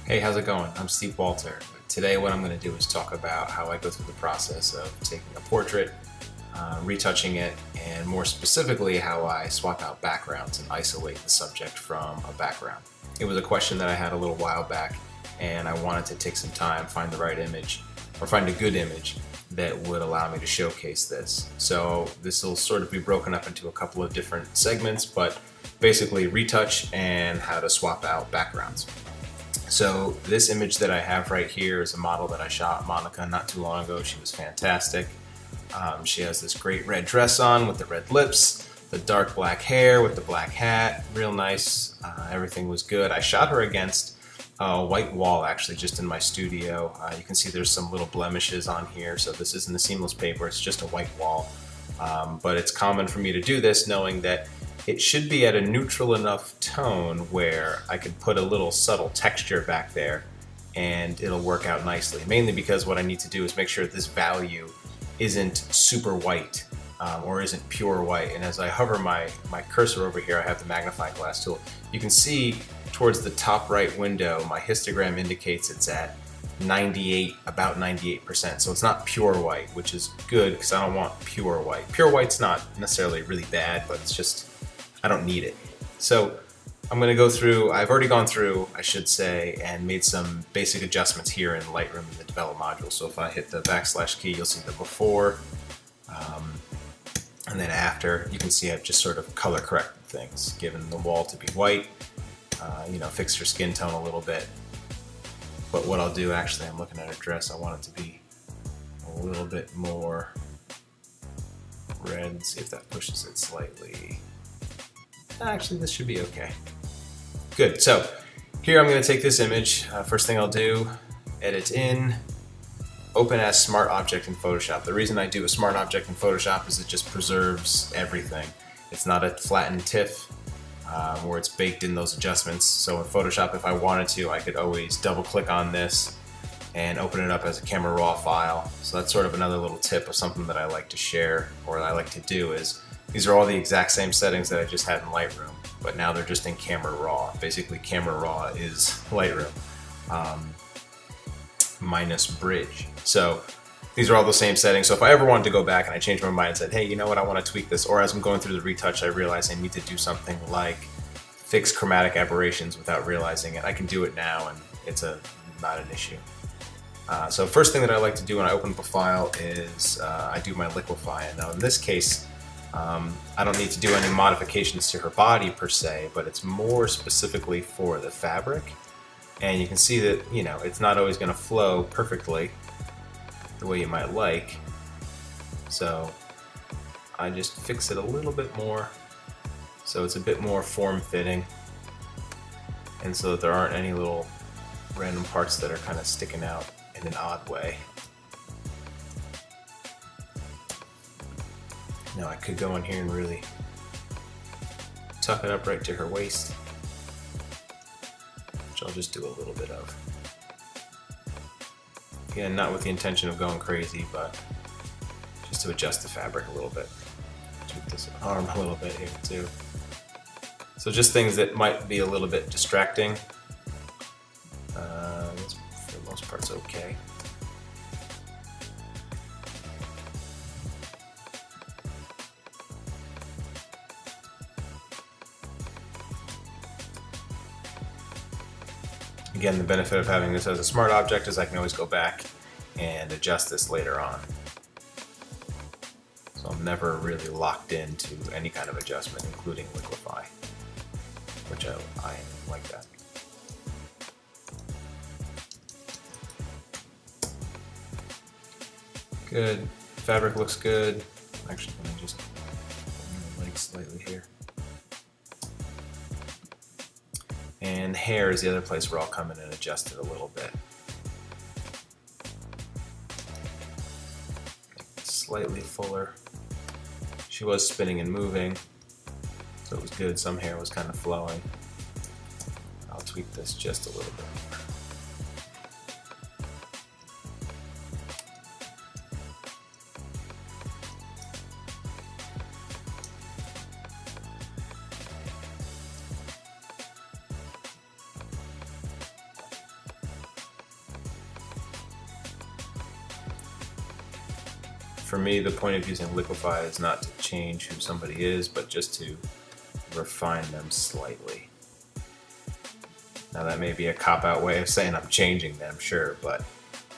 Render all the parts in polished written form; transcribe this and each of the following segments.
Hey, how's it going? I'm Steve Walter. Today what I'm going to do is talk about how I go through the process of taking a portrait, retouching it, and more specifically how I swap out backgrounds and isolate the subject from a background. It was a question that I had a little while back, and I wanted to take some time, find the right image, or find a good image that would allow me to showcase this. So this will sort of be broken up into a couple of different segments, but basically retouch and how to swap out backgrounds. So this image that I have right here is a model that I shot Monica not too long ago. She was fantastic. She has this great red dress on with the red lips, the dark black hair with the black hat, real nice. Everything was good. I shot her against a white wall actually just in my studio. You can see there's some little blemishes on here, so this isn't a seamless paper, it's just a white wall. But it's common for me to do this knowing that it should be at a neutral enough tone where I could put a little subtle texture back there and it'll work out nicely. Mainly because what I need to do is make sure this value isn't super white or isn't pure white. And as I hover my cursor over here, I have the magnifying glass tool. You can see towards the top right window, my histogram indicates it's at 98, about 98%. So it's not pure white, which is good because I don't want pure white. Pure white's not necessarily really bad, but it's just, I don't need it. So I'm going to go through, I've already gone through, I should say, and made some basic adjustments here in Lightroom in the develop module. So if I hit the backslash key, you'll see the before, and then after. You can see I've just sort of color corrected things, given the wall to be white, fixed her skin tone a little bit. But what I'll do, actually, I'm looking at her dress, I want it to be a little bit more red. See if that pushes it slightly. Actually, this should be okay. Good, so here I'm going to take this image. First thing I'll do, edit in, open as smart object in Photoshop. The reason I do a smart object in Photoshop is it just preserves everything. It's not a flattened TIFF where it's baked in those adjustments. So in Photoshop, if I wanted to, I could always double click on this and open it up as a camera raw file. So that's sort of another little tip of something that I like to share, or that I like to do, is these are all the exact same settings that I just had in Lightroom, but now they're just in Camera Raw. Basically, Camera Raw is Lightroom minus Bridge. So these are all the same settings. So if I ever wanted to go back and I changed my mind and said, hey, you know what, I want to tweak this, or as I'm going through the retouch, I realize I need to do something like fix chromatic aberrations without realizing it, I can do it now, and it's not an issue. So first thing that I like to do when I open up a file is I do my liquefy. And now in this case, I don't need to do any modifications to her body per se, but it's more specifically for the fabric. And you can see that, it's not always going to flow perfectly the way you might like. So I just fix it a little bit more so it's a bit more form-fitting, and so that there aren't any little random parts that are kind of sticking out in an odd way. Now I could go in here and really tuck it up right to her waist, which I'll just do a little bit of. Again, not with the intention of going crazy, but just to adjust the fabric a little bit. Tweak this arm a little bit here too. So just things that might be a little bit distracting. For the most part, it's okay. Again, the benefit of having this as a smart object is I can always go back and adjust this later on. So I'm never really locked into any kind of adjustment, including liquefy, which I like that. Good. Fabric looks good. Actually, let me just move my legs slightly here. And hair is the other place where I'll come in and adjust it a little bit. Slightly fuller. She was spinning and moving, so it was good. Some hair was kind of flowing. I'll tweak this just a little bit. For me, the point of using liquify is not to change who somebody is, but just to refine them slightly. Now that may be a cop-out way of saying I'm changing them, sure, but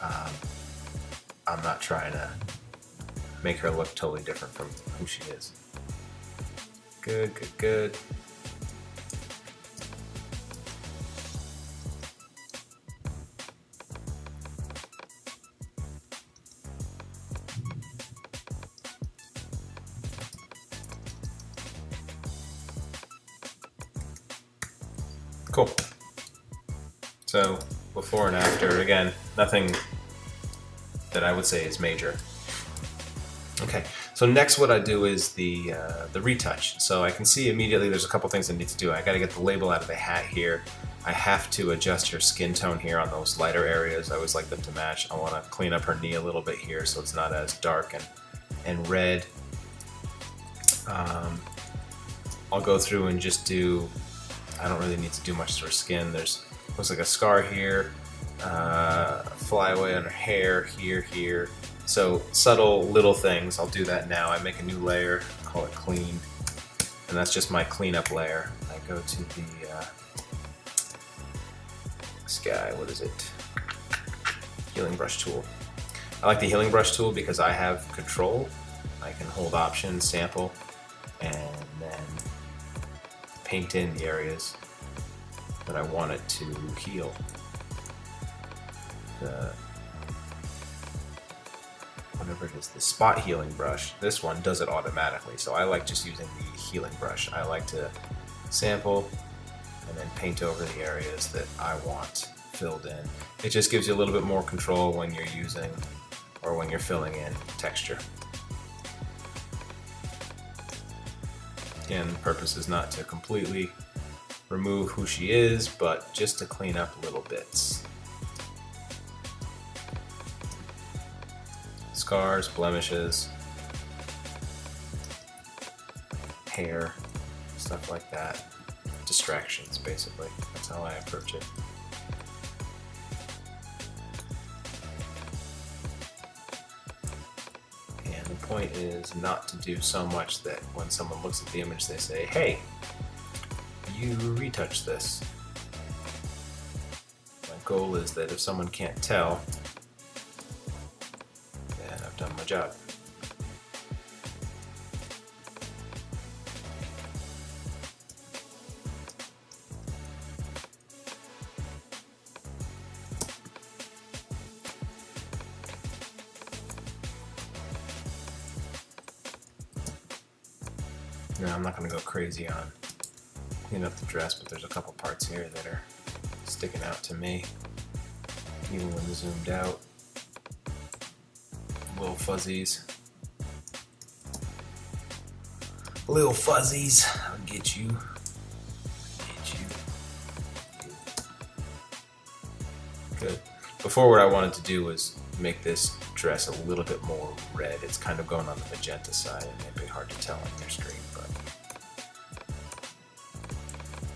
I'm not trying to make her look totally different from who she is. Good, good, good. Cool. So before and after, again, nothing that I would say is major. Okay, so next what I do is the retouch. So I can see immediately there's a couple things I need to do. I got to get the label out of the hat here. I have to adjust her skin tone here on those lighter areas. I always like them to match. I want to clean up her knee a little bit here so it's not as dark and red. I'll go through and just do, I don't really need to do much to her skin. There's, looks like a scar here, flyaway on her hair, here. So subtle little things, I'll do that now. I make a new layer, call it clean, and that's just my cleanup layer. I go to the, this guy, what is it? Healing brush tool. I like the healing brush tool because I have control. I can hold option, sample, and then paint in the areas that I want it to heal. Whatever it is, the spot healing brush, this one does it automatically, so I like just using the healing brush. I like to sample and then paint over the areas that I want filled in. It just gives you a little bit more control when you're using or when you're filling in texture. Again, the purpose is not to completely remove who she is, but just to clean up little bits. Scars, blemishes, hair, stuff like that. Distractions, basically. That's how I approach it. And the point is not to do so much that when someone looks at the image they say, hey, you retouch this. My goal is that if someone can't tell, then I've done my job. Now, I'm not going to go crazy on clean up the dress, but there's a couple parts here that are sticking out to me, even when zoomed out. Little fuzzies. Little fuzzies. I'll get you. Get you. Good. Before, what I wanted to do was make this dress a little bit more red. It's kind of going on the magenta side. It may be hard to tell on your screen, but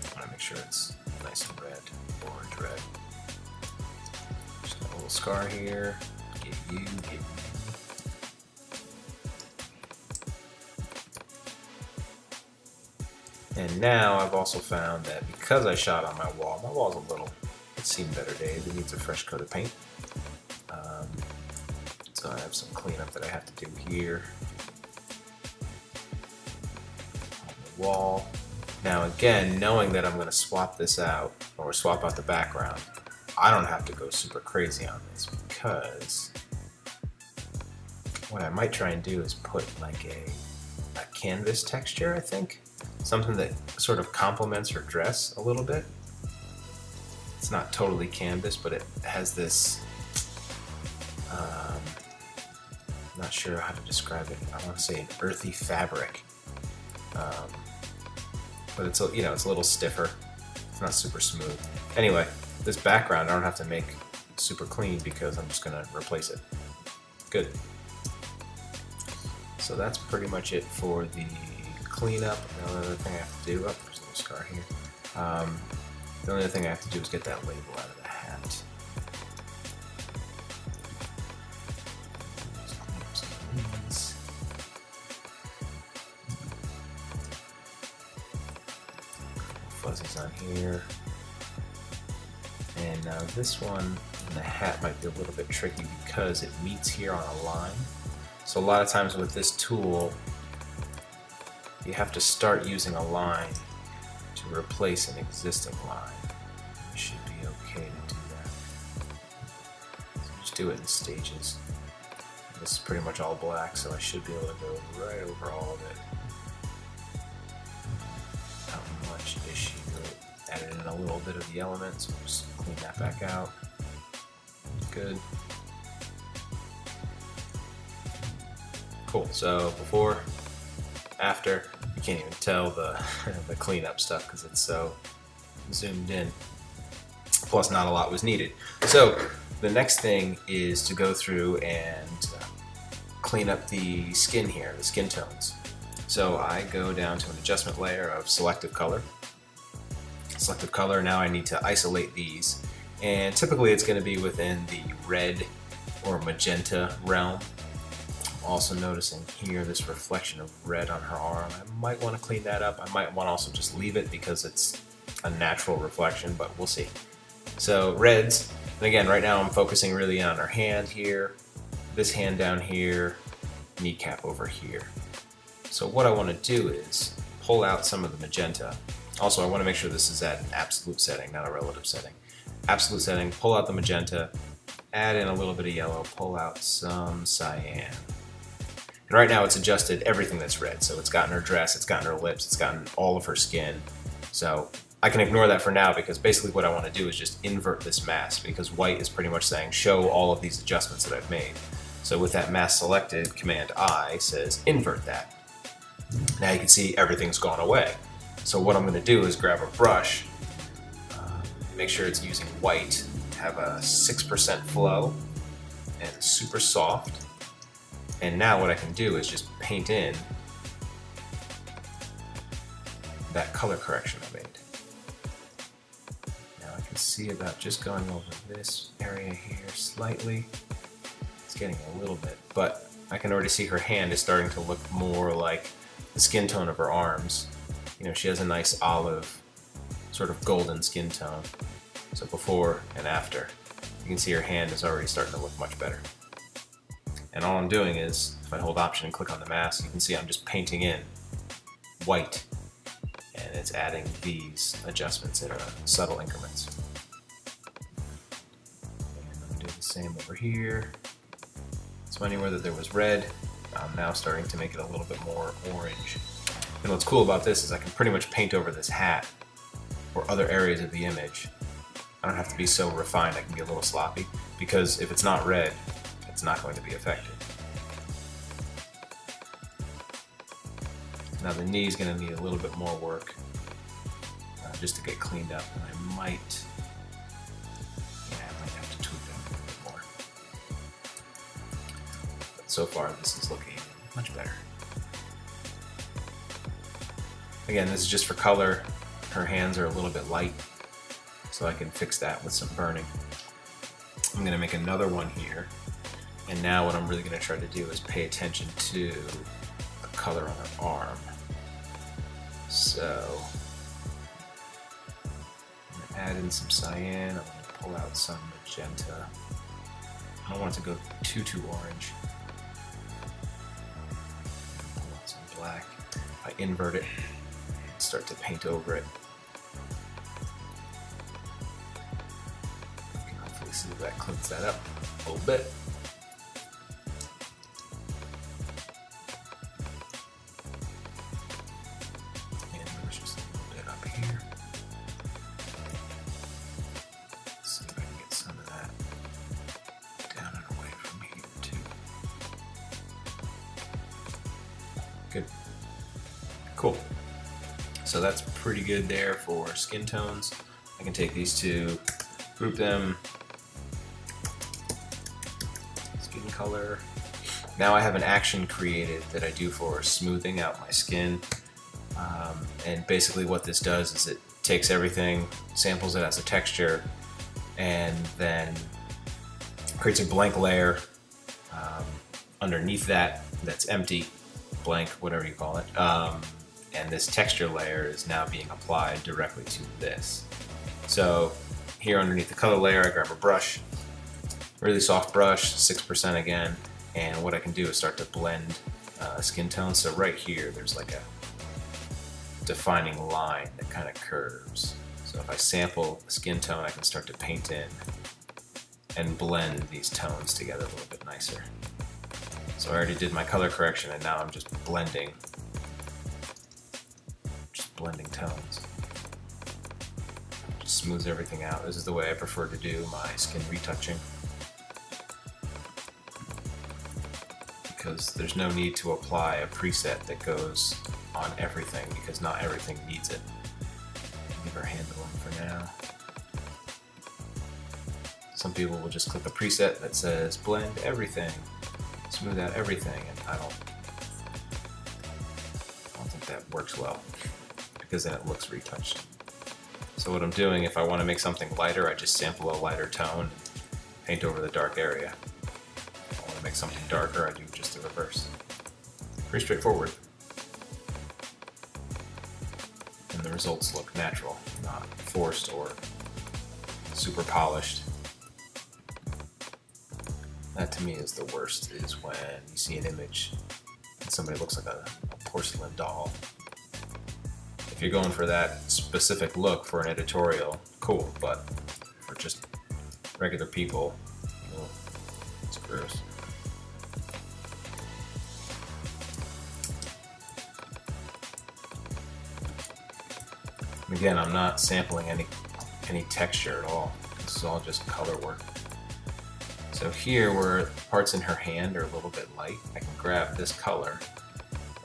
I want to make sure it's nice and red, orange red. Just got a little scar here. Get you. And now I've also found that because I shot on my wall's a little, it's seen better days. It needs a fresh coat of paint. So I have some cleanup that I have to do here on the wall. Now again, knowing that I'm going to swap this out, or swap out the background, I don't have to go super crazy on this, because what I might try and do is put like a canvas texture, I think. Something that sort of complements her dress a little bit. It's not totally canvas, but it has this, I'm not sure how to describe it. I want to say an earthy fabric. But it's, you know, it's a little stiffer. It's not super smooth. Anyway, this background I don't have to make super clean because I'm just going to replace it. Good. So that's pretty much it for the cleanup. The only other thing I have to do, oh, there's a little scar here. The only other thing I have to do is get that label out of the hat. Just clean up some of fuzzies on here. And now this one in the hat might be a little bit tricky because it meets here on a line. So a lot of times with this tool, you have to start using a line to replace an existing line. You should be okay to do that. So just do it in stages. This is pretty much all black, so I should be able to go right over all of it. Not much issue. Added in a little bit of the elements, so just clean that back out. Good. Cool, so before, after, you can't even tell the, the cleanup stuff because it's so zoomed in. Plus not a lot was needed. So the next thing is to go through and clean up the skin here, the skin tones. So I go down to an adjustment layer of selective color. Selective color, now I need to isolate these. And typically it's going to be within the red or magenta realm. I'm also noticing here this reflection of red on her arm. I might want to clean that up. I might want to also just leave it because it's a natural reflection, but we'll see. So reds, and again, right now I'm focusing really on her hand here, this hand down here, kneecap over here. So what I want to do is pull out some of the magenta. Also, I want to make sure this is at an absolute setting, not a relative setting. Absolute setting, pull out the magenta, add in a little bit of yellow, pull out some cyan. And right now it's adjusted everything that's red. So it's gotten her dress, it's gotten her lips, it's gotten all of her skin. So I can ignore that for now because basically what I want to do is just invert this mask because white is pretty much saying show all of these adjustments that I've made. So with that mask selected, Command I says invert that. Now you can see everything's gone away. So what I'm going to do is grab a brush, make sure it's using white, have a 6% flow, and super soft. And now what I can do is just paint in that color correction I made. Now I can see about just going over this area here slightly. It's getting a little bit, but I can already see her hand is starting to look more like the skin tone of her arms. You know, she has a nice olive, sort of golden skin tone. So before and after, you can see her hand is already starting to look much better. And all I'm doing is, if I hold Option and click on the mask, you can see I'm just painting in white, and it's adding these adjustments in subtle increments. And I'm going to do the same over here. So anywhere that there was red, I'm now starting to make it a little bit more orange. And what's cool about this is I can pretty much paint over this hat or other areas of the image. I don't have to be so refined, I can be a little sloppy, because if it's not red, it's not going to be affected. Now the knee is going to need a little bit more work just to get cleaned up, and I might have to tweak that a little bit more. But so far this is looking much better. Again, this is just for color. Her hands are a little bit light, so I can fix that with some burning. I'm going to make another one here, and now what I'm really going to try to do is pay attention to the color on her arm. So I'm going to add in some cyan. I'm going to pull out some magenta. I don't want it to go too orange. Pull out some black. If I invert it, start to paint over it. You can hopefully see that cleans that up a little bit. And there's just a little bit up here. Let's see if I can get some of that down and away from here too. Good. Cool. So that's pretty good there for skin tones. I can take these two, group them, skin color. Now I have an action created that I do for smoothing out my skin. And basically what this does is it takes everything, samples it as a texture, and then creates a blank layer underneath that that's empty, blank, whatever you call it. and this texture layer is now being applied directly to this. So here underneath the color layer, I grab a brush, really soft brush, 6% again, and what I can do is start to blend skin tones. So right here, there's like a defining line that kind of curves. So if I sample a skin tone, I can start to paint in and blend these tones together a little bit nicer. So I already did my color correction, and now I'm just blending tones. Just smooths everything out. This is the way I prefer to do my skin retouching, because there's no need to apply a preset that goes on everything, because not everything needs it. Leave our handle on for now. Some people will just click a preset that says blend everything, smooth out everything, and I don't think that works well, because then it looks retouched. So what I'm doing, if I want to make something lighter, I just sample a lighter tone, paint over the dark area. If I want to make something darker, I do just the reverse. Pretty straightforward. And the results look natural, not forced or super polished. That to me is the worst, is when you see an image and somebody looks like a porcelain doll. If you're going for that specific look for an editorial, cool, but for just regular people, it's gross. Again, I'm not sampling any texture at all. This is all just color work. So here, where parts in her hand are a little bit light, I can grab this color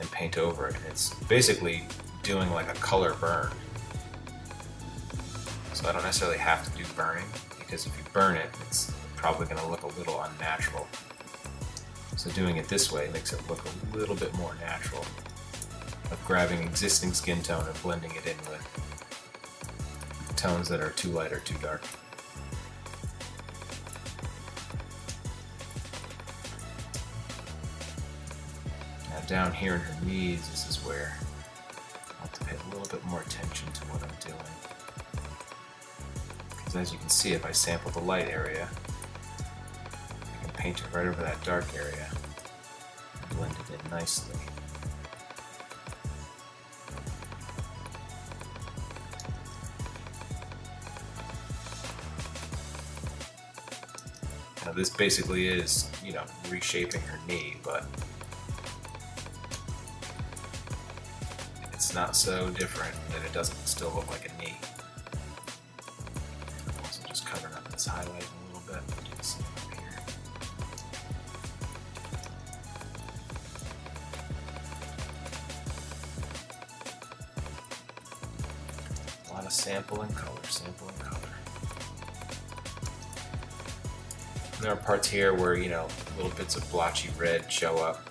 and paint over it. And it's basically doing like a color burn. So I don't necessarily have to do burning, because if you burn it, it's probably going to look a little unnatural. So doing it this way makes it look a little bit more natural, of grabbing existing skin tone and blending it in with tones that are too light or too dark. Now down here in her knees, this is where I'll have to pay a little bit more attention to what I'm doing. Because as you can see, if I sample the light area, I can paint it right over that dark area and blend it in nicely. Now this basically is, reshaping her knee, but it's not so different that it doesn't still look like a knee. I'm also just covering up this highlight a little bit. You can see it up here. A lot of sample and color, sample and color. There are parts here where, little bits of blotchy red show up,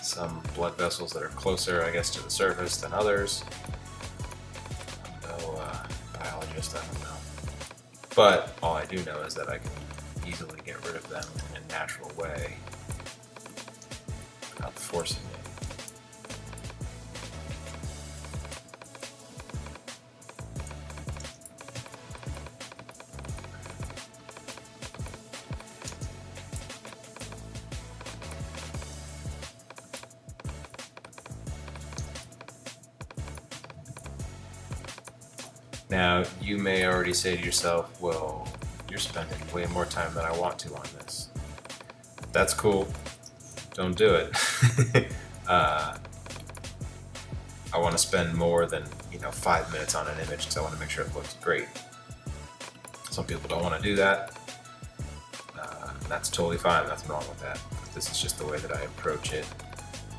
some blood vessels that are closer, I guess, to the surface than others. I'm no biologist, I don't know. But all I do know is that I can easily get rid of them in a natural way without forcing it. Now, you may already say to yourself, well, you're spending way more time than I want to on this. That's cool. Don't do it. I want to spend more than 5 minutes on an image because I want to make sure it looks great. Some people don't want to do that. That's totally fine. Nothing wrong with that. This is just the way that I approach it.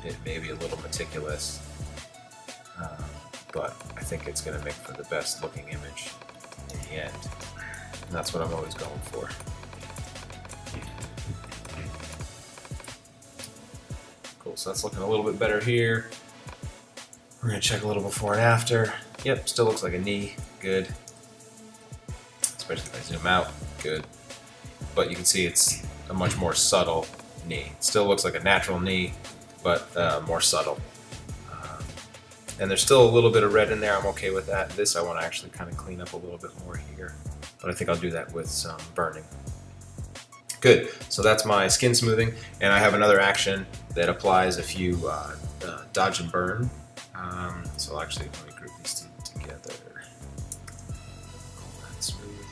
It may be a little meticulous, but I think it's going to make for the best looking image in the end. And that's what I'm always going for. Cool, so that's looking a little bit better here. We're going to check a little before and after. Yep, still looks like a knee. Good. Especially if I zoom out. Good. But you can see it's a much more subtle knee. It still looks like a natural knee, but more subtle. And there's still a little bit of red in there. I'm okay with that. This I want to actually kind of clean up a little bit more here, but I think I'll do that with some burning. Good, so that's my skin smoothing, and I have another action that applies a few dodge and burn. So actually, let me group these two together. Smooth.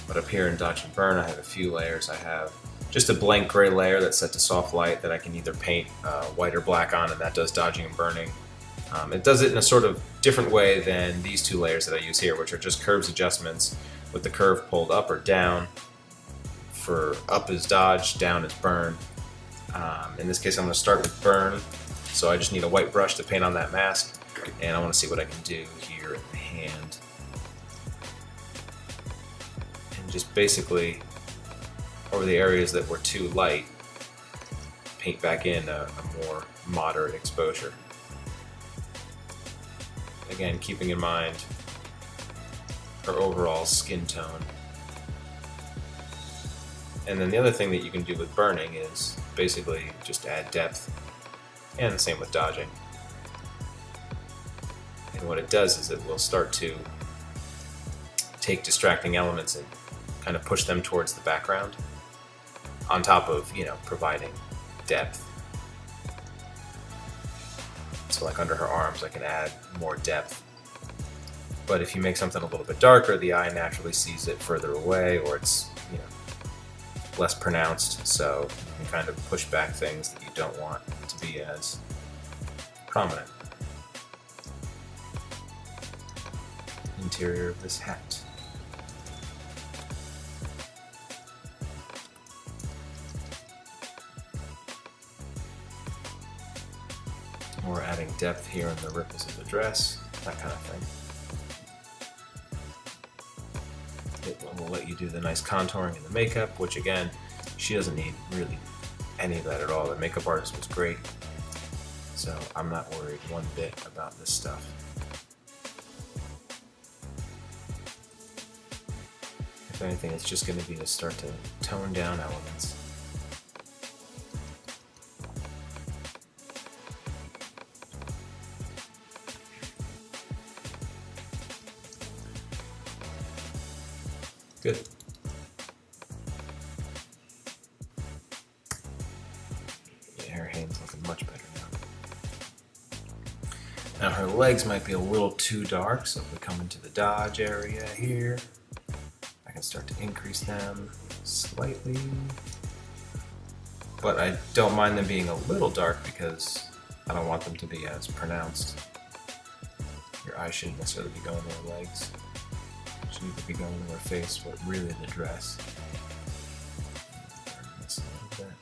But up here in dodge and burn, I have a few layers. I have just a blank gray layer that's set to soft light that I can either paint white or black on, and that does dodging and burning. It does it in a sort of different way than these two layers that I use here, which are just curves adjustments with the curve pulled up or down. For up is dodge, down is burn. In this case, I'm going to start with burn, so I just need a white brush to paint on that mask, and I want to see what I can do here in the hand. And just basically, over the areas that were too light, paint back in a more moderate exposure. Again, keeping in mind her overall skin tone. And then the other thing that you can do with burning is basically just add depth, and the same with dodging. And what it does is it will start to take distracting elements and kind of push them towards the background, on top of, you know, providing depth. So like under her arms, I can add more depth. But if you make something a little bit darker, the eye naturally sees it further away, or it's, you know, less pronounced, so you can kind of push back things that you don't want to be as prominent. Interior of this hat. We're adding depth here in the ripples of the dress, that kind of thing. It will let you do the nice contouring in the makeup, which again, she doesn't need really any of that at all. The makeup artist was great, so I'm not worried one bit about this stuff. If anything, it's just going to be to start to tone down elements. Good. Yeah, her hand's looking much better now. Now her legs might be a little too dark, so if we come into the dodge area here, I can start to increase them slightly. But I don't mind them being a little dark because I don't want them to be as pronounced. Your eye shouldn't necessarily be going to her legs. Should either be going to her face, but really the dress. Turn this a little bit.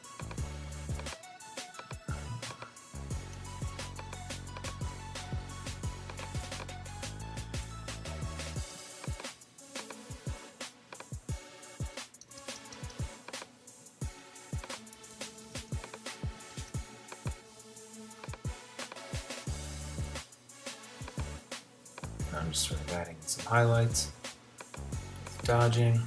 I'm just sort of adding some highlights. Dodging.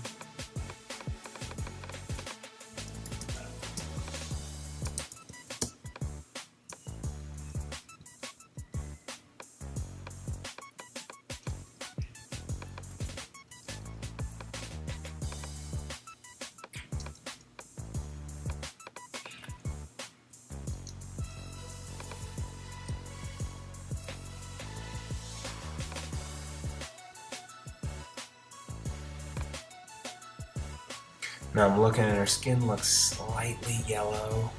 Now I'm looking at her skin, looks slightly yellow,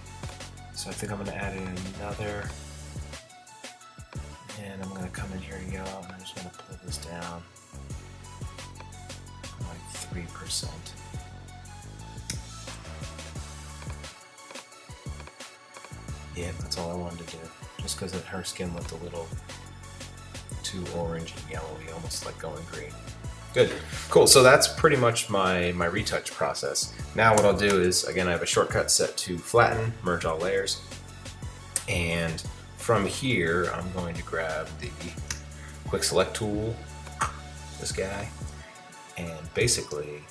so I think I'm going to add in another, and I'm going to come in here yellow, and I'm just going to pull this down like 3%. Yeah, that's all I wanted to do, just because her skin looked a little too orange and yellowy, almost like going green. Good, cool, so that's pretty much my retouch process. Now what I'll do is, again, I have a shortcut set to flatten, merge all layers, and from here I'm going to grab the quick select tool, this guy, and basically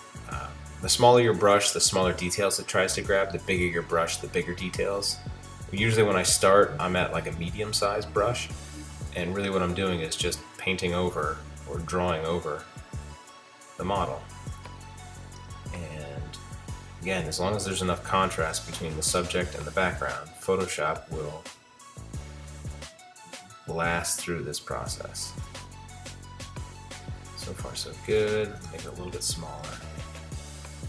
the smaller your brush, the smaller details it tries to grab, the bigger your brush, the bigger details Usually when I start, I'm at like a medium-sized brush, and really what I'm doing is just painting over or drawing over the model. And again, as long as there's enough contrast between the subject and the background, Photoshop will blast through this process. So far so good. Make it a little bit smaller.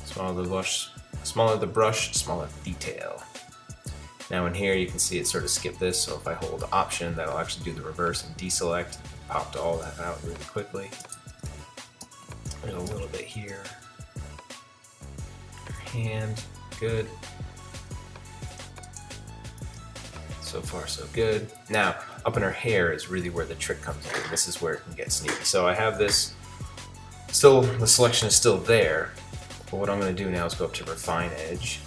Smaller the brush, smaller the detail. Now in here you can see it sort of skip this, so if I hold Option, that'll actually do the reverse and deselect. Popped all that out really quickly. There's a little bit here. Her hand, good. So far so good. Now, up in her hair is really where the trick comes in. This is where it can get sneaky. So I have this, still, the selection is still there, but what I'm gonna do now is go up to Refine Edge,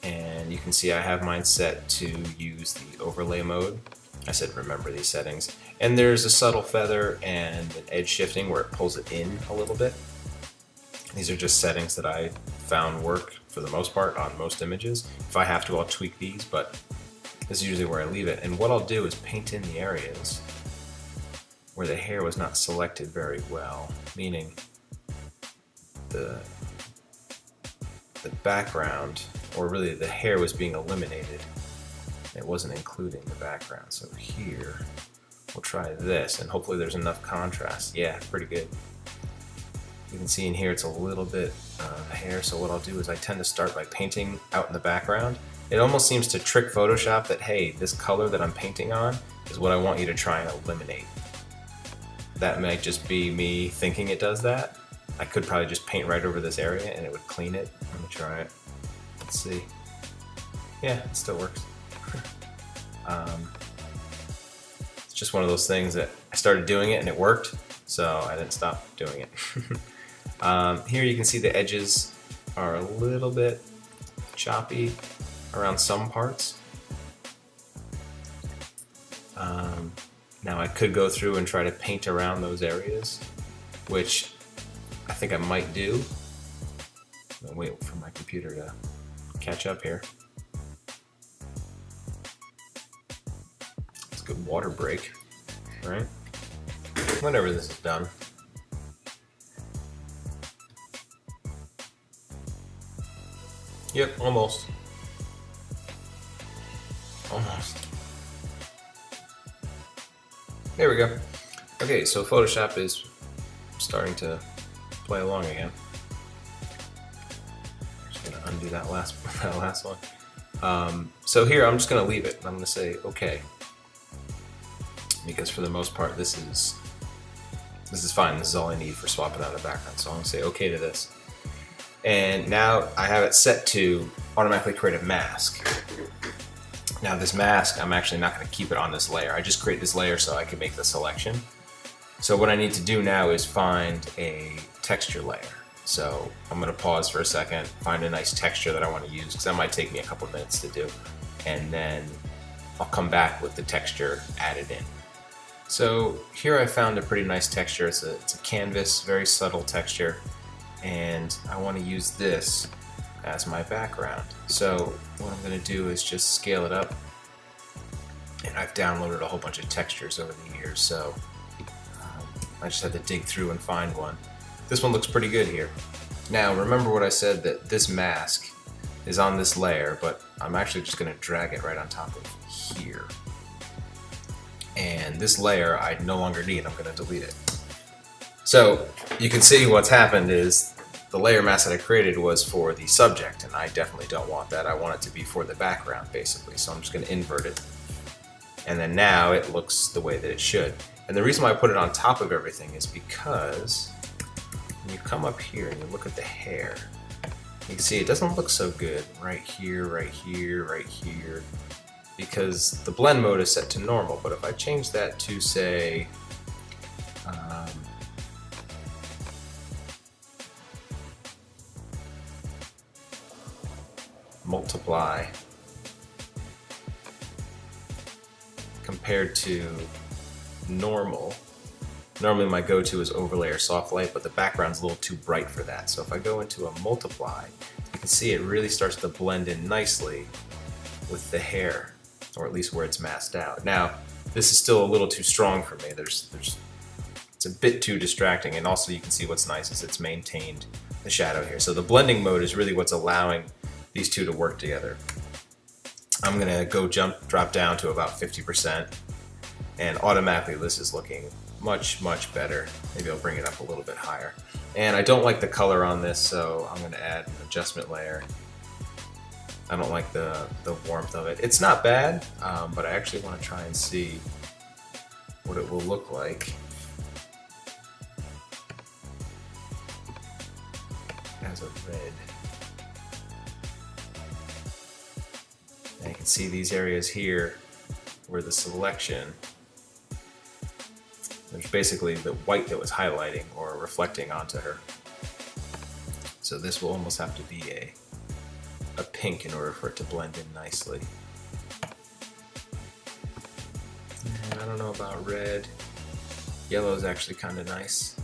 and you can see I have mine set to use the overlay mode. I said remember these settings. And there's a subtle feather and an edge shifting where it pulls it in a little bit. These are just settings that I found work for the most part on most images. If I have to, I'll tweak these, but this is usually where I leave it. And what I'll do is paint in the areas where the hair was not selected very well, meaning the background, or really the hair was being eliminated. It wasn't including the background. So here, we'll try this, and hopefully there's enough contrast. Yeah, pretty good. You can see in here it's a little bit of hair, so what I'll do is I tend to start by painting out in the background. It almost seems to trick Photoshop that, hey, this color that I'm painting on is what I want you to try and eliminate. That might just be me thinking it does that. I could probably just paint right over this area and it would clean it. Let me try it. Let's see. Yeah, it still works. It's just one of those things that I started doing it and it worked, so I didn't stop doing it. Here you can see the edges are a little bit choppy around some parts. Now I could go through and try to paint around those areas, which I think I might do. I'll wait for my computer to catch up here. It's a good water break, right? Whenever this is done. Yep, almost. Almost. There we go. Okay, so Photoshop is starting to play along again. Just gonna undo that last one. So here I'm just gonna leave it. I'm gonna say okay, because for the most part this is fine. This is all I need for swapping out the background. So I'm gonna say okay to this. And now I have it set to automatically create a mask. Now this mask, I'm actually not going to keep it on this layer. I just create this layer so I can make the selection. So what I need to do now is find a texture layer. So I'm going to pause for a second, find a nice texture that I want to use, because that might take me a couple minutes to do. And then I'll come back with the texture added in. So here I found a pretty nice texture. It's a canvas, very subtle texture. And I want to use this as my background. So what I'm going to do is just scale it up, and I've downloaded a whole bunch of textures over the years, so I just had to dig through and find one. This one looks pretty good here. Now remember what I said, that this mask is on this layer, but I'm actually just going to drag it right on top of here. And this layer I no longer need. I'm going to delete it. So you can see what's happened is the layer mask that I created was for the subject, and I definitely don't want that. I want it to be for the background, basically. So I'm just going to invert it. And then now it looks the way that it should. And the reason why I put it on top of everything is because when you come up here and you look at the hair, you can see it doesn't look so good right here, right here, right here, because the blend mode is set to normal. But if I change that to, say, multiply compared to normal. Normally my go-to is overlay or soft light, but the background's a little too bright for that. So if I go into a multiply, you can see it really starts to blend in nicely with the hair. or at least where it's masked out. Now, this is still a little too strong for me. It's a bit too distracting, and also you can see what's nice is it's maintained the shadow here. So the blending mode is really what's allowing these two to work together. I'm gonna go drop down to about 50%, and automatically this is looking much, much better. Maybe I'll bring it up a little bit higher. And I don't like the color on this, so I'm gonna add an adjustment layer. I don't like the warmth of it. It's not bad, but I actually want to try and see what it will look like as a red. And you can see these areas here where the selection, there's basically the white that was highlighting or reflecting onto her. So this will almost have to be a pink in order for it to blend in nicely. And I don't know about red. Yellow is actually kind of nice.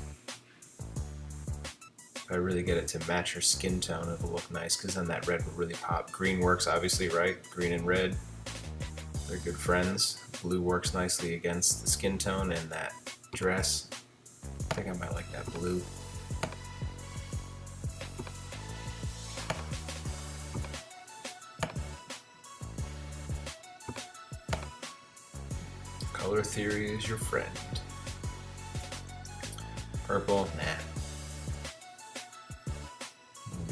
If I really get it to match her skin tone, it'll look nice, because then that red will really pop. Green works obviously, right? Green and red, they're good friends. Blue works nicely against the skin tone and that dress. I think I might like that blue. Color theory is your friend. Purple, nah.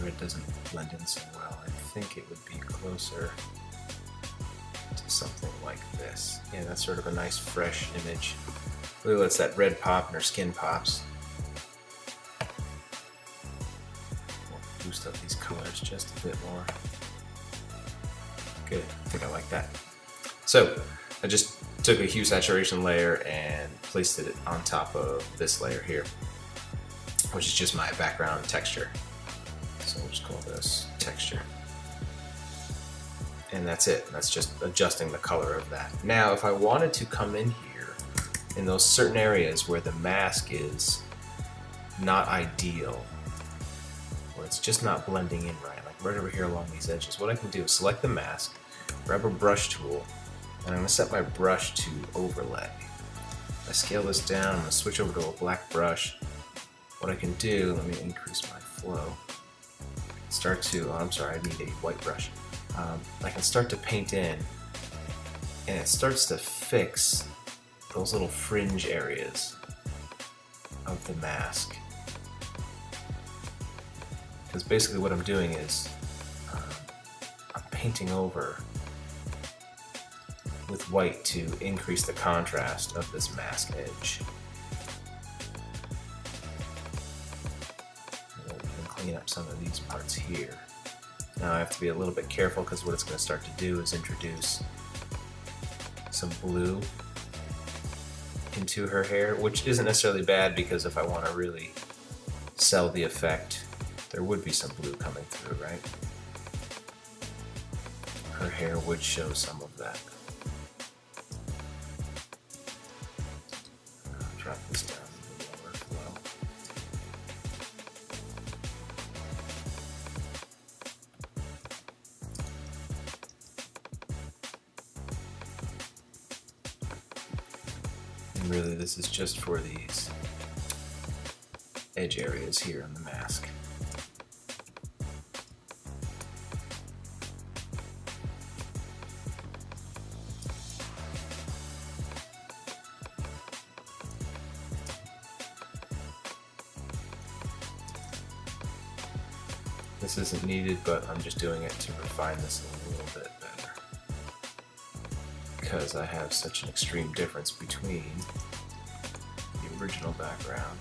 Red doesn't blend in so well. I think it would be closer to something like this. Yeah, that's sort of a nice fresh image. Really lets that red pop and her skin pops. We'll boost up these colors just a bit more. Good, I think I like that. So, I just took a hue saturation layer and placed it on top of this layer here, which is just my background texture. So we'll just call this texture. And that's it. That's just adjusting the color of that. Now, if I wanted to come in here in those certain areas where the mask is not ideal, or it's just not blending in right, like right over here along these edges, what I can do is select the mask, grab a brush tool, and I'm going to set my brush to overlay. I scale this down, I'm going to switch over to a black brush. What I can do, let me increase my flow. Start to, oh, I'm sorry, I need a white brush. I can start to paint in, and it starts to fix those little fringe areas of the mask. Because basically what I'm doing is I'm painting over with white to increase the contrast of this mask edge. And clean up some of these parts here. Now I have to be a little bit careful, because what it's going to start to do is introduce some blue into her hair, which isn't necessarily bad, because if I want to really sell the effect, there would be some blue coming through, right? Her hair would show some of that. Drop this down a little lower flow. And really, this is just for these edge areas here on the mask. This isn't needed, but I'm just doing it to refine this a little bit better, because I have such an extreme difference between the original background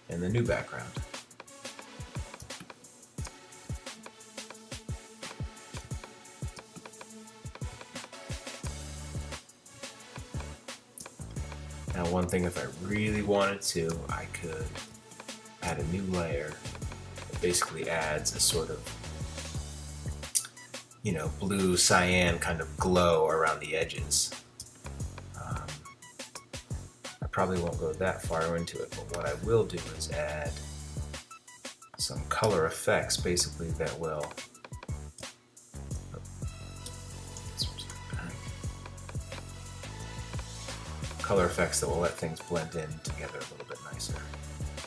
and the new background. Now, one thing, if I really wanted to, I could add a new layer that basically adds a sort of, you know, blue cyan kind of glow around the edges. I probably won't go that far into it, but what I will do is add some color effects, basically, that will color effects that will let things blend in together a little bit nicer.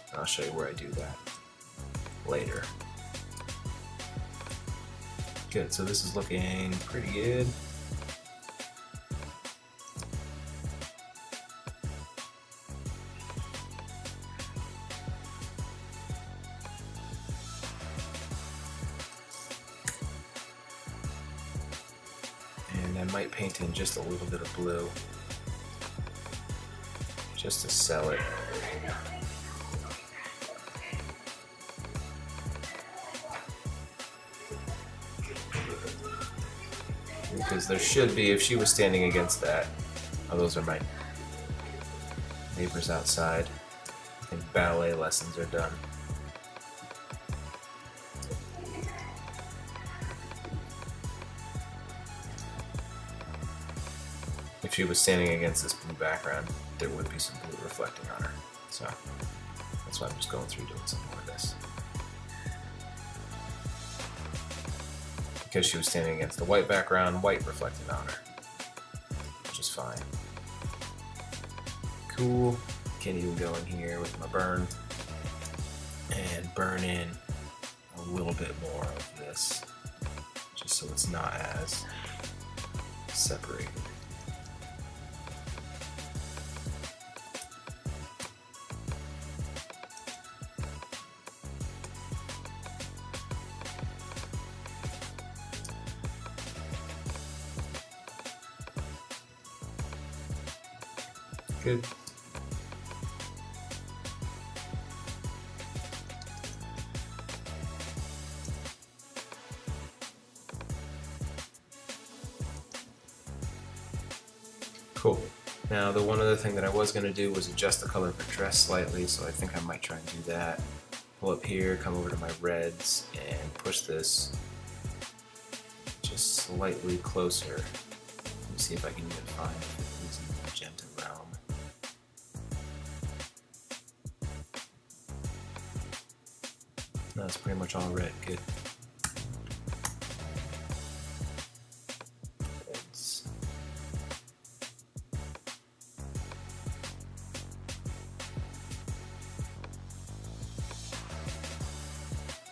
And I'll show you where I do that later. Good, so this is looking pretty good. And I might paint in just a little bit of blue, just to sell it. Because there should be, if she was standing against that, oh, those are my neighbors outside. I think ballet lessons are done. If she was standing against this blue background, there would be some blue reflecting on her. So that's why I'm just going through doing some more of this. Because she was standing against the white background, white reflected on her, which is fine. Cool. Can even go in here with my burn and burn in a little bit more of this, just so it's not as separated. Good. Cool. Now the one other thing that I was going to do was adjust the color of her dress slightly, so I think I might try and do that. Pull up here, come over to my reds, and push this just slightly closer. Let me see if I can even find if it is in the magenta realm. No, it's pretty much all red. Good. Reds.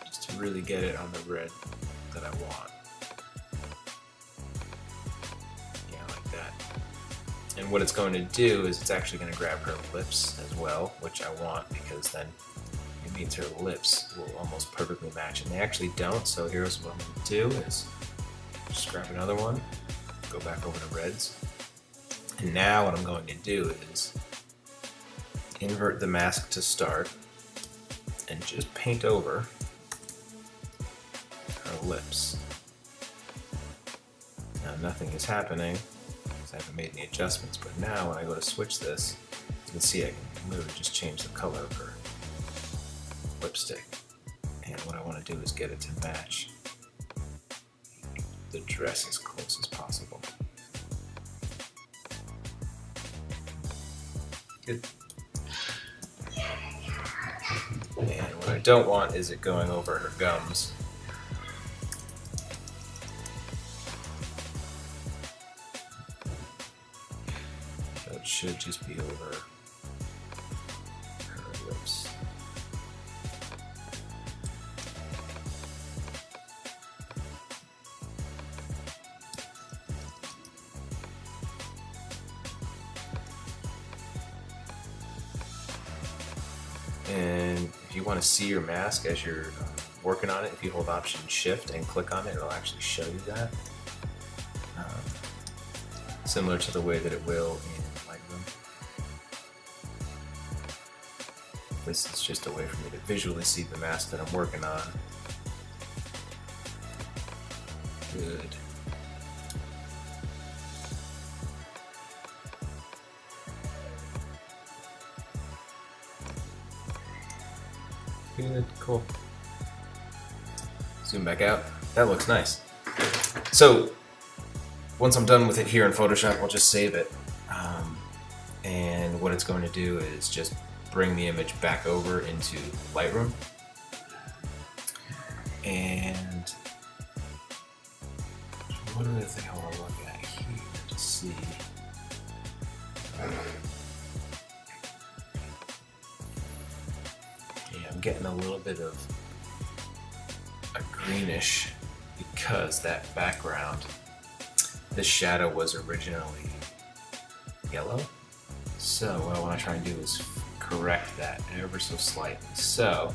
Just to really get it on the red that I want. Yeah, like that. And what it's going to do is it's actually going to grab her lips as well, which I want because then it means her lips will almost perfectly match, and they actually don't. So here's what I'm going to do is just grab another one, go back over to reds, and now what I'm going to do is invert the mask to start and just paint over her lips. Now nothing is happening because I haven't made any adjustments, but now when I go to switch this, you can see I can literally just change the color of her lipstick. And what I want to do is get it to match the dress as close as possible. Good. And what I don't want is it going over her gums. So it should just be over her lips. And if you want to see your mask as you're working on it, if you hold Option Shift and click on it, it'll actually show you that. Similar to the way that it will in Lightroom. This is just a way for me to visually see the mask that I'm working on. Good. Good, cool. Zoom back out. That looks nice. So, once I'm done with it here in Photoshop, I'll just save it. And what it's going to do is just bring the image back over into Lightroom. And one other thing I want to look at here to see. I'm getting a little bit of a greenish because that background, this shadow was originally yellow. So what I want to try and do is correct that ever so slightly. So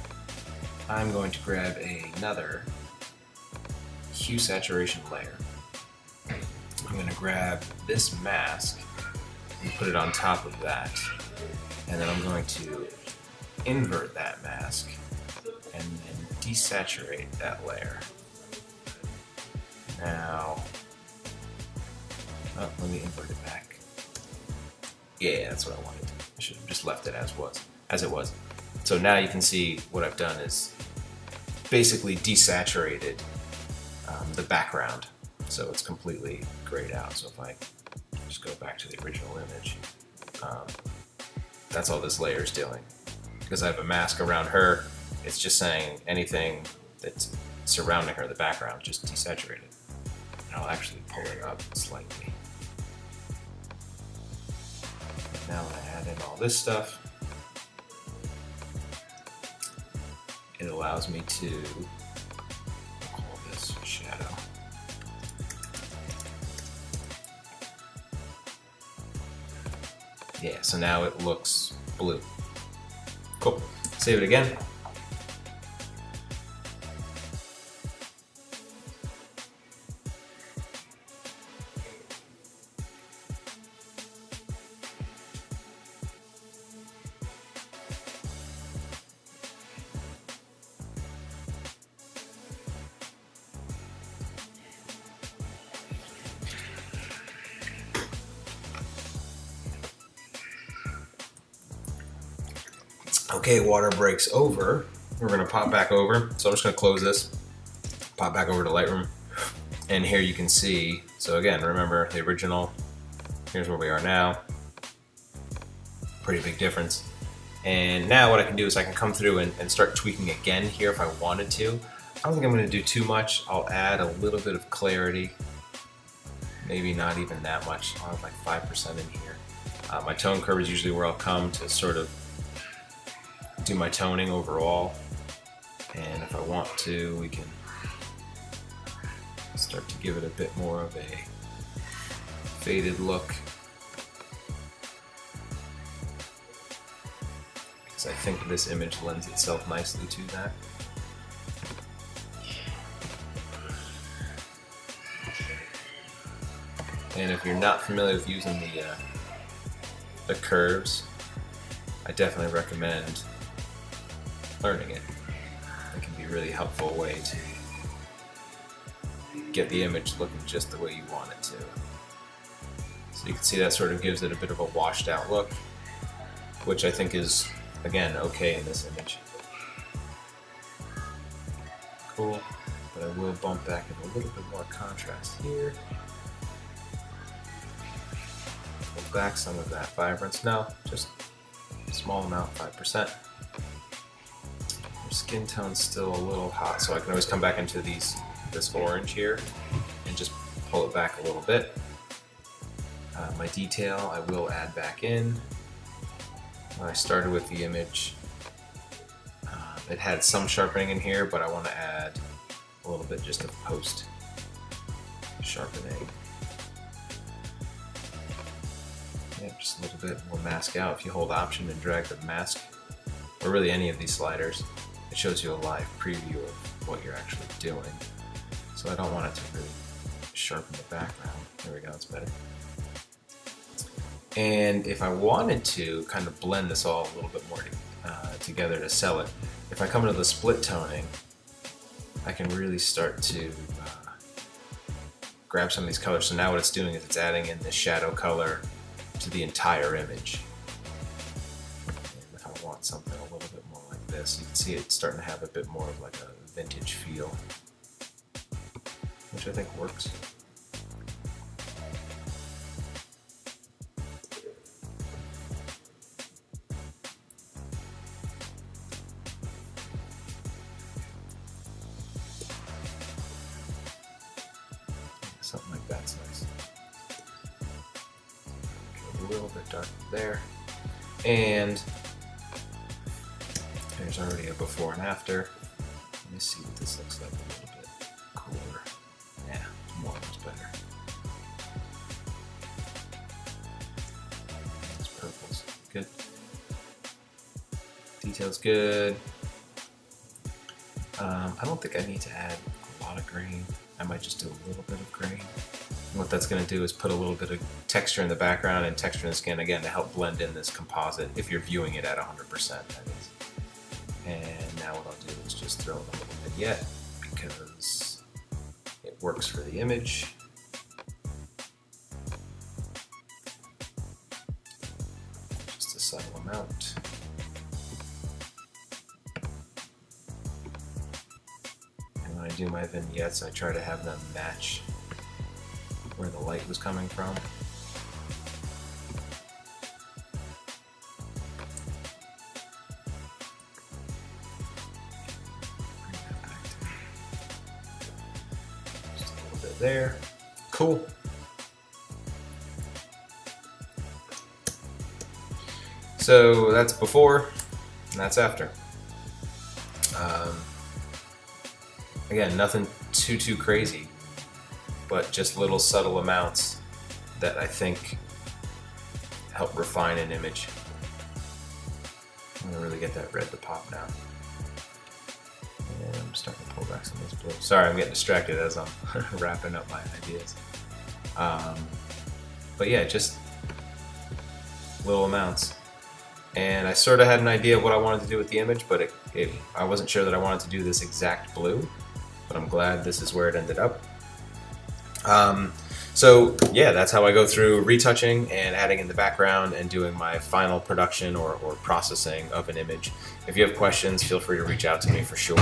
I'm going to grab another hue saturation layer. I'm going to grab this mask and put it on top of that. And then I'm going to invert that mask and then desaturate that layer. Now, let me invert it back. Yeah, that's what I wanted. I should have just left it as it was. So now you can see what I've done is basically desaturated the background, so it's completely grayed out. So if I just go back to the original image, that's all this layer is doing. Because I have a mask around her, it's just saying anything that's surrounding her, the background, just desaturated. And I'll actually pull it up slightly. Now when I add in all this stuff, it allows me to call this shadow. Yeah, so now it looks blue. Cool. Save it again. Okay, water breaks over. We're gonna pop back over. So I'm just gonna close this, pop back over to Lightroom. And here you can see, so again, remember the original, here's where we are now. Pretty big difference. And now what I can do is I can come through and start tweaking again here if I wanted to. I don't think I'm gonna do too much. I'll add a little bit of clarity. Maybe not even that much. I'll have like 5% in here. My tone curve is usually where I'll come to sort of do my toning overall, and if I want to, we can start to give it a bit more of a faded look, because I think this image lends itself nicely to that. And if you're not familiar with using the curves, I definitely recommend learning it. It can be a really helpful way to get the image looking just the way you want it to. So you can see that sort of gives it a bit of a washed out look, which I think is, again, okay in this image. Cool, but I will bump back in a little bit more contrast here. Pull back some of that vibrance. No, just a small amount, 5%. Skin tone's still a little hot, so I can always come back into this orange here and just pull it back a little bit. My detail I will add back in. When I started with the image, it had some sharpening in here, but I want to add a little bit just of post sharpening. Yeah, just a little bit more mask out. If you hold Option and drag the mask, or really any of these sliders, it shows you a live preview of what you're actually doing. So I don't want it to really sharpen the background. There we go, it's better. And if I wanted to kind of blend this all a little bit more together to sell it, if I come into the split toning, I can really start to grab some of these colors. So now what it's doing is it's adding in this shadow color to the entire image. And if I want something a little bit more like this, you can see it's starting to have a bit more of like a vintage feel, which I think works. Something like that's nice. Okay, a little bit dark there. And There's already a before and after. Let me see what this looks like a little bit cooler. Yeah, more is better. This purple's good. Detail's good. I don't think I need to add a lot of grain. I might just do a little bit of grain. And what that's going to do is put a little bit of texture in the background and texture in the skin, again, to help blend in this composite if you're viewing it at 100%, that is. And now what I'll do is just throw in a little vignette because it works for the image. Just a subtle amount. And when I do my vignettes, I try to have them match where the light was coming from. There. Cool. So that's before and that's after. Again, nothing too crazy, but just little subtle amounts that I think help refine an image. I'm gonna really get that red to pop now. And I'm starting to pull back some of this blue. Sorry, I'm getting distracted as I'm wrapping up my ideas. But yeah, just little amounts. And I sort of had an idea of what I wanted to do with the image, but I wasn't sure that I wanted to do this exact blue, but I'm glad this is where it ended up. So yeah, that's how I go through retouching and adding in the background and doing my final production or processing of an image. If you have questions, feel free to reach out to me for sure.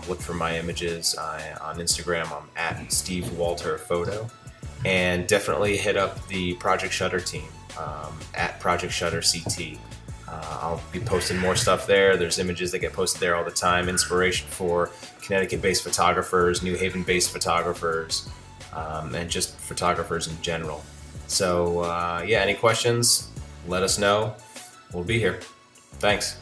Look for my images on Instagram. I'm at Steve Walter Photo, and definitely hit up the Project Shutter team at Project Shutter CT. I'll be posting more stuff there. There's images that get posted there all the time. Inspiration for Connecticut-based photographers, New Haven-based photographers, and just photographers in general. So yeah, any questions, let us know. We'll be here. Thanks.